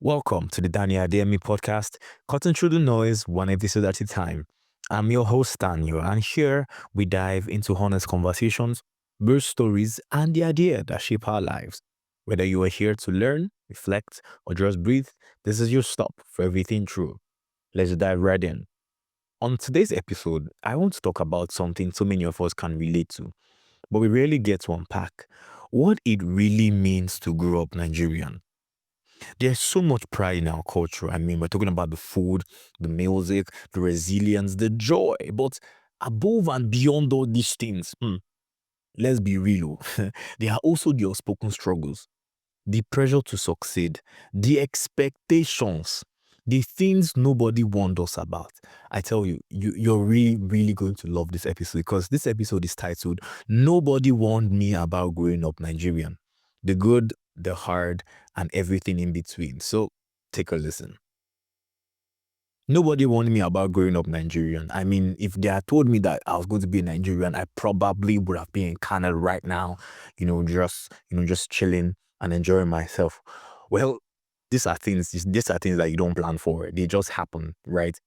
Welcome to the Daniel Ademi podcast, cutting through the noise one episode at a time. I'm your host, Daniel, and here we dive into honest conversations, real stories, and the idea that shape our lives. Whether you are here to learn, reflect, or just breathe, this is your stop for everything true. Let's dive right in. On today's episode, I want to talk about something so many of us can relate to, but we rarely get to unpack what it really means to grow up Nigerian. There's so much pride in our culture. I mean, we're talking about the food, the music, the resilience, the joy. But above and beyond all these things, let's be real. There are also the unspoken struggles, the pressure to succeed, the expectations, the things nobody warned us about. I tell you, you're really, really going to love this episode because this episode is titled Nobody Warned Me About Growing Up Nigerian. The good, the hard, and everything in between. So take a listen. Nobody warned me about growing up Nigerian. I mean, if they had told me that I was going to be a Nigerian, I probably would have been in Canada right now, just chilling and enjoying myself. Well, these are things that you don't plan for. They just happen, right?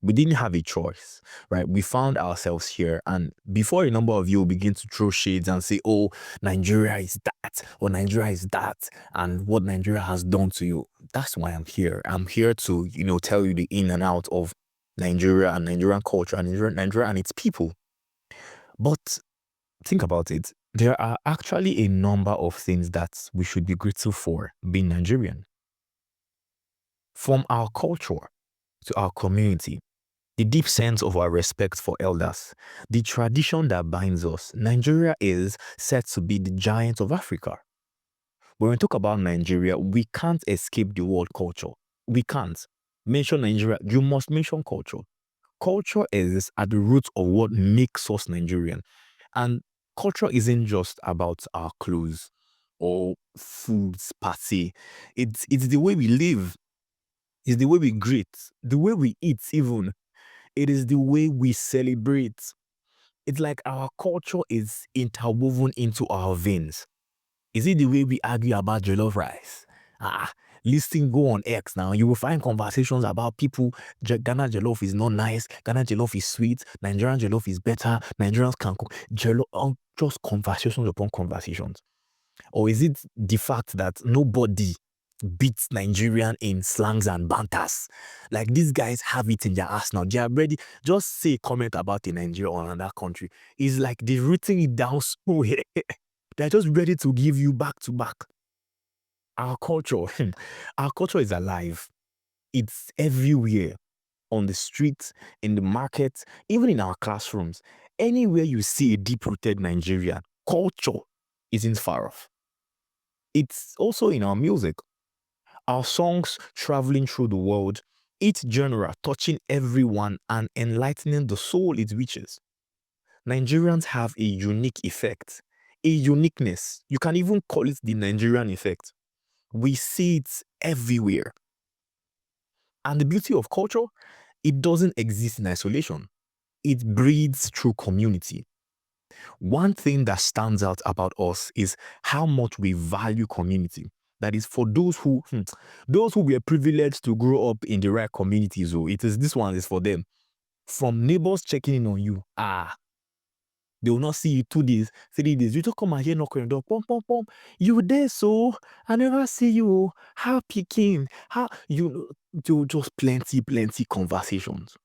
We didn't have a choice, right? We found ourselves here. And before a number of you begin to throw shades and say, oh, Nigeria is that, or Nigeria is that, and what Nigeria has done to you, that's why I'm here. I'm here to, tell you the in and out of Nigeria and Nigerian culture and Nigeria and its people. But think about it. There are actually a number of things that we should be grateful for being Nigerian. From our culture to our community, the deep sense of our respect for elders, the tradition that binds us. Nigeria is said to be the giant of Africa. When we talk about Nigeria, we can't escape the word culture. We can't. Mention Nigeria, you must mention culture. Culture is at the root of what makes us Nigerian. And culture isn't just about our clothes or foods, party. It's the way we live, it's the way we greet, the way we eat even. It is the way we celebrate. It's like our culture is interwoven into our veins. Is it the way we argue about jollof rice? Listen, go on X now. You will find conversations about people. Ghana jollof is not nice. Ghana jollof is sweet. Nigerian jollof is better. Nigerians can cook jollof. Just conversations upon conversations. Or is it the fact that nobody beats Nigerian in slangs and banters? Like these guys have it in their arsenal. They are ready. Just say a comment about a Nigeria or another country. It's like they're written it down so they're just ready to give you back to back. Our culture, our culture is alive. It's everywhere. On the streets, in the markets, even in our classrooms. Anywhere you see a deep-rooted Nigerian, culture isn't far off. It's also in our music. Our songs traveling through the world, each genre touching everyone and enlightening the soul it reaches. Nigerians have a unique effect, a uniqueness. You can even call it the Nigerian effect. We see it everywhere. And the beauty of culture, it doesn't exist in isolation. It breeds through community. One thing that stands out about us is how much we value community. That is for those who were privileged to grow up in the right communities. Oh, it is this one is for them. From neighbors checking in on you. They will not see you 2 days, 3 days. You just come and hear knock on your door. Pom pom pom. You there, so I never see you. How picking? How just plenty conversations.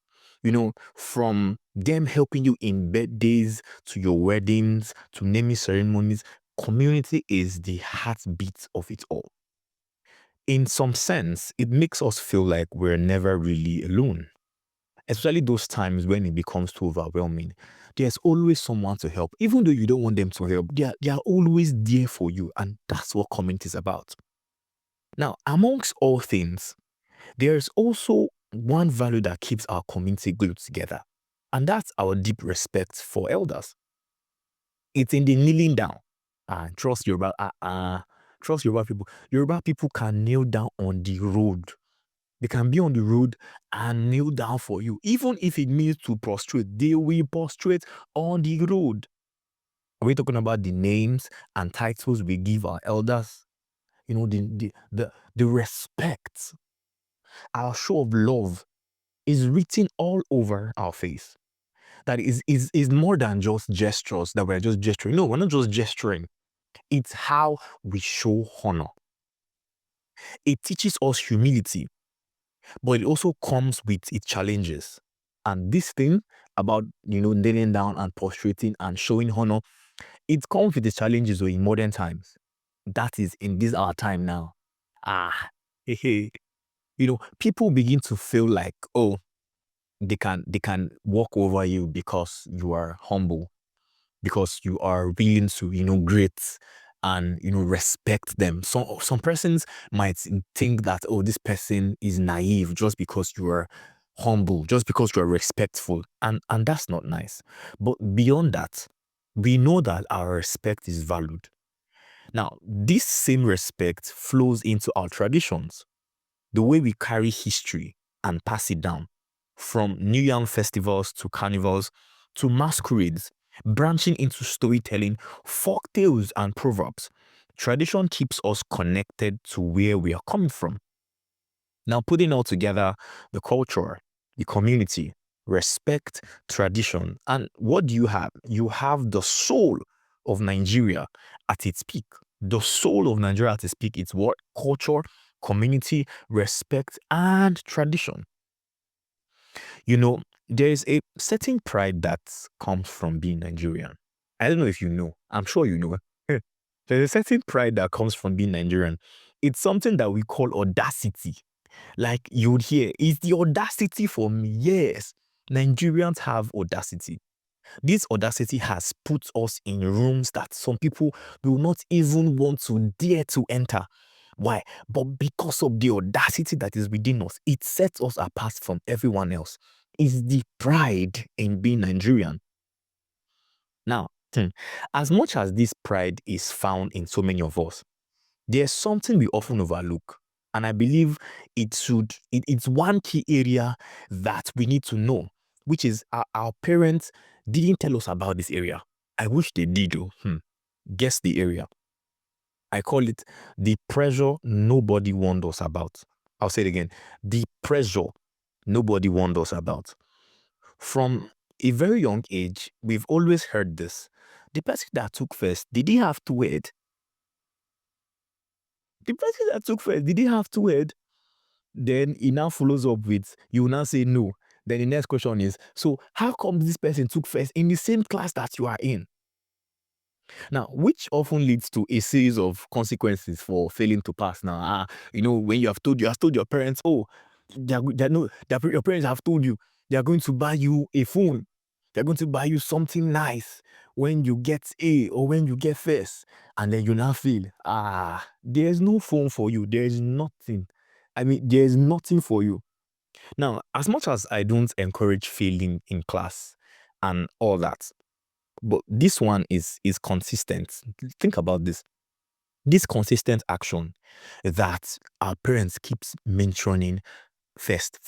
From them helping you in birthdays to your weddings to naming ceremonies, community is the heartbeat of it all. In some sense, it makes us feel like we're never really alone, especially those times when it becomes too overwhelming. There's always someone to help. Even though you don't want them to help, they are always there for you. And that's what community is about. Now, amongst all things, there's also one value that keeps our community glued together. And that's our deep respect for elders. It's in the kneeling down. Trust trust Yoruba people. Yoruba people can kneel down on the road. They can be on the road and kneel down for you. Even if it means to prostrate, they will prostrate on the road. Are we talking about the names and titles we give our elders? the respect, our show of love is written all over our face. That is more than just gestures that we're just gesturing. No, we're not just gesturing. It's how we show honor. It teaches us humility, but it also comes with its challenges. And this thing about kneeling down and prostrating and showing honor, it comes with its challenges in modern times. That is in this our time now. Ah, hey, people begin to feel like, oh, they can walk over you because you are humble, because you are willing to greet and respect them. Some persons might think that, oh, this person is naive just because you are humble, just because you are respectful, and that's not nice. But beyond that, we know that our respect is valued. Now, this same respect flows into our traditions, the way we carry history and pass it down, from New Yam festivals to carnivals to masquerades, branching into storytelling, folk tales, and proverbs. Tradition keeps us connected to where we are coming from. Now, putting all together, the culture, the community, respect, tradition, and what do you have? You have the soul of Nigeria at its peak. The soul of Nigeria at its peak is what? Culture, community, respect, and tradition. There is a certain pride that comes from being Nigerian. I don't know if you know. I'm sure you know. There's a certain pride that comes from being Nigerian. It's something that we call audacity. Like you would hear, it's the audacity for me. Yes, Nigerians have audacity. This audacity has put us in rooms that some people will not even want to dare to enter. Why? But because of the audacity that is within us, it sets us apart from everyone else. It's the pride in being Nigerian. Now, as much as this pride is found in so many of us, there's something we often overlook. And I believe it's one key area that we need to know, which is our parents didn't tell us about this area. I wish they did though. Guess the area. I call it the pressure nobody warned us about. I'll say it again. The pressure nobody warned us about. From a very young age, we've always heard this. The person that took first, did he have two head? The person that took first, did he have two head? Then he now follows up with, you will now say no. Then the next question is, so how come this person took first in the same class that you are in? Now, which often leads to a series of consequences for failing to pass. Now, when you have told your parents, oh, your parents have told you they are going to buy you a phone, they're going to buy you something nice when you get A or when you get first, and then you now feel, there's no phone for you, there is nothing. I mean, there is nothing for you. Now, as much as I don't encourage failing in class and all that, but this one is consistent. Think about this. This consistent action that our parents keeps mentioning first.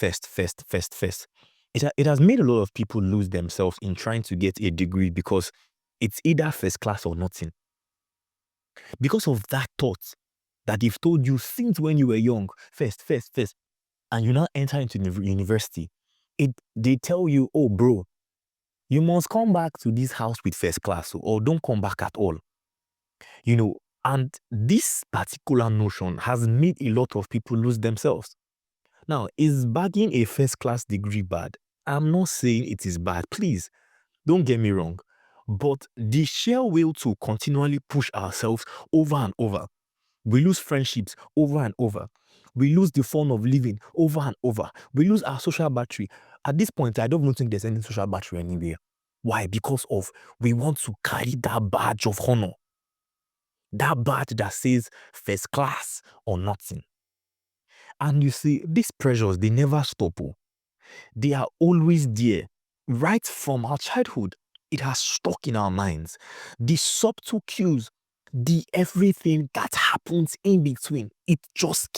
It has made a lot of people lose themselves in trying to get a degree because it's either first class or nothing. Because of that thought that they've told you since when you were young, first, and you now enter into university, they tell you, oh bro, you must come back to this house with first class or don't come back at all. And this particular notion has made a lot of people lose themselves. Now, is bagging a first class degree bad? I'm not saying it is bad. Please, don't get me wrong. But the sheer will to continually push ourselves over and over. We lose friendships over and over. We lose the fun of living over and over. We lose our social battery. At this point, I don't even think there's any social battery anywhere. Why? Because of we want to carry that badge of honor. That badge that says first class or nothing. And you see, these pressures, they never stop. They are always there. Right from our childhood, it has stuck in our minds. The subtle cues, the everything that happens in between, it just